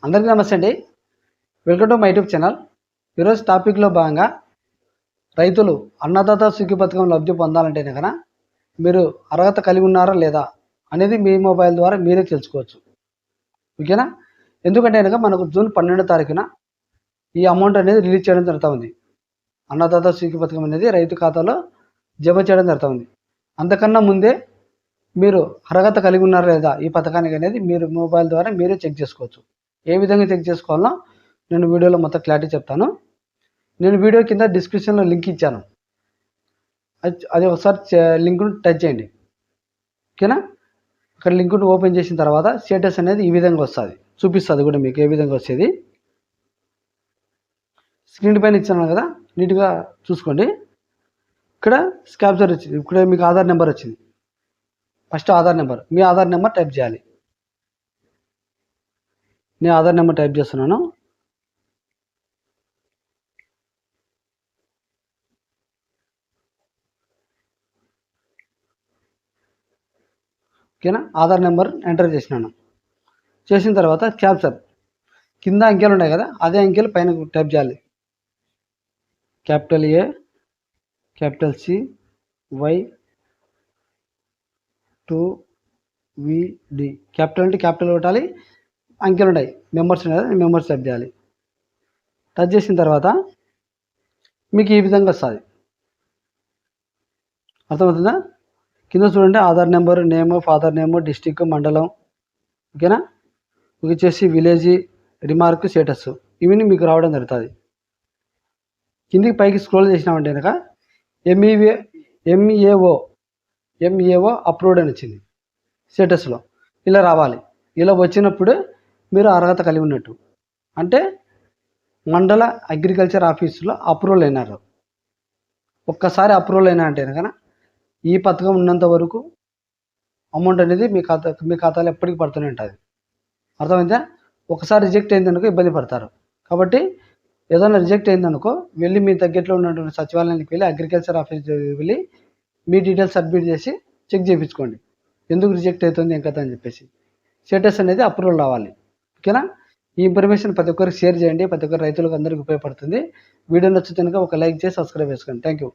అందరికీ నమస్తే అండి. Welcome to my YouTube channel. ఈరోజు టాపిక్లో భాగంగా రైతులు అన్నదాత సుఖీ పథకం లబ్ధి పొందాలంటే కనుక మీరు అర్హత కలిగి ఉన్నారా లేదా అనేది మీ మొబైల్ ద్వారా మీరే తెలుసుకోవచ్చు. ఓకేనా? ఎందుకంటే కనుక మనకు జూన్ 12వ తారీఖున ఈ అమౌంట్ అనేది రిలీజ్ చేయడం జరుగుతూ ఉంది. అన్నదాత సుఖీ పథకం అనేది రైతు ఖాతాలో జమ చేయడం జరుగుతూ ఉంది. అంతకన్నా ముందే మీరు అర్హత కలిగి ఉన్నారా లేదా ఈ పథకానికి అనేది మీరు మొబైల్ ద్వారా మీరే చెక్ చేసుకోవచ్చు. ఏ విధంగా చెక్ చేసుకోవాలో నేను వీడియోలో మొత్తం క్లారిటీ చెప్తాను. నేను వీడియో కింద డిస్క్రిప్షన్లో లింక్ ఇచ్చాను. అది ఒకసారి లింక్ను టచ్ చేయండి. ఓకేనా? అక్కడ లింక్ను ఓపెన్ చేసిన తర్వాత స్టేటస్ అనేది ఈ విధంగా వస్తుంది, చూపిస్తుంది కూడా మీకు ఏ విధంగా వచ్చేది. స్క్రీన్ పైన ఇచ్చాను కదా, నీట్గా చూసుకోండి. ఇక్కడ స్కాప్చర్ వచ్చింది. ఇక్కడ మీకు ఆధార్ నెంబర్ వచ్చింది. ఫస్ట్ ఆధార్ నెంబర్, మీ ఆధార్ నెంబర్ టైప్ చేయాలి. నేను ఆధార్ నెంబర్ టైప్ చేస్తున్నాను. ఓకేనా? ఆధార్ నెంబర్ ఎంటర్ చేసినాను. చేసిన తర్వాత క్యాప్చర్ కింద అంకెలు ఉన్నాయి కదా, అదే అంకెలు పైన టైప్ చేయాలి. Capital A, capital C, Y, 2VD. Capital అంటే క్యాపిటల్ కొట్టాలి, అంకెలు ఉన్నాయి, మెంబర్స్ ఉన్నాయి కదా, మెంబర్స్ టైప్ చేయాలి. టచ్ చేసిన తర్వాత మీకు ఈ విధంగా వస్తుంది. అర్థమవుతుందా? కింద చూడండి, Aadhaar number, name, father name, district, మండలం. ఓకేనా? వచ్చేసి విలేజ్, రిమార్క్, స్టేటస్ ఇవన్నీ మీకు రావడం జరుగుతుంది. కిందికి పైకి స్క్రోల్ చేసినామంటే కనుక ఎంఈఏఓ అప్రూవ్డ్ అని వచ్చింది స్టేటస్లో. ఇలా రావాలి. ఇలా వచ్చినప్పుడు మీరు అర్హత కలిగి ఉన్నట్టు, అంటే మండల అగ్రికల్చర్ ఆఫీసులో అప్రూవల్ అయినారు. ఒక్కసారి అప్రూవల్ అయినా అంటే కనుక ఈ పథకం ఉన్నంత వరకు అమౌంట్ అనేది మీ ఖాతాలో ఎప్పటికీ పడుతూనే ఉంటుంది. అర్థమైందా? ఒకసారి రిజెక్ట్ అయిందనుకో ఇబ్బంది పడతారు. కాబట్టి ఏదైనా రిజెక్ట్ అయిందనుకో వెళ్ళి మీ దగ్గరలో ఉన్నటువంటి సచివాలయానికి వెళ్ళి అగ్రికల్చర్ ఆఫీస్ వెళ్ళి మీ డీటెయిల్స్ సబ్మిట్ చేసి చెక్ చేయించుకోండి. ఎందుకు రిజెక్ట్ అవుతుంది ఏం కదా అని చెప్పేసి. స్టేటస్ అనేది అప్రూవల్ రావాలి. ఓకేనా? ఈ ఇన్ఫర్మేషన్ ప్రతి ఒక్కరికి షేర్ చేయండి. ప్రతి ఒక్కరు రైతులకు అందరికీ ఉపయోగపడుతుంది. వీడియో నచ్చుతుంది కనుక ఒక లైక్ చేసి సబ్స్క్రైబ్ చేసుకోండి. Thank you.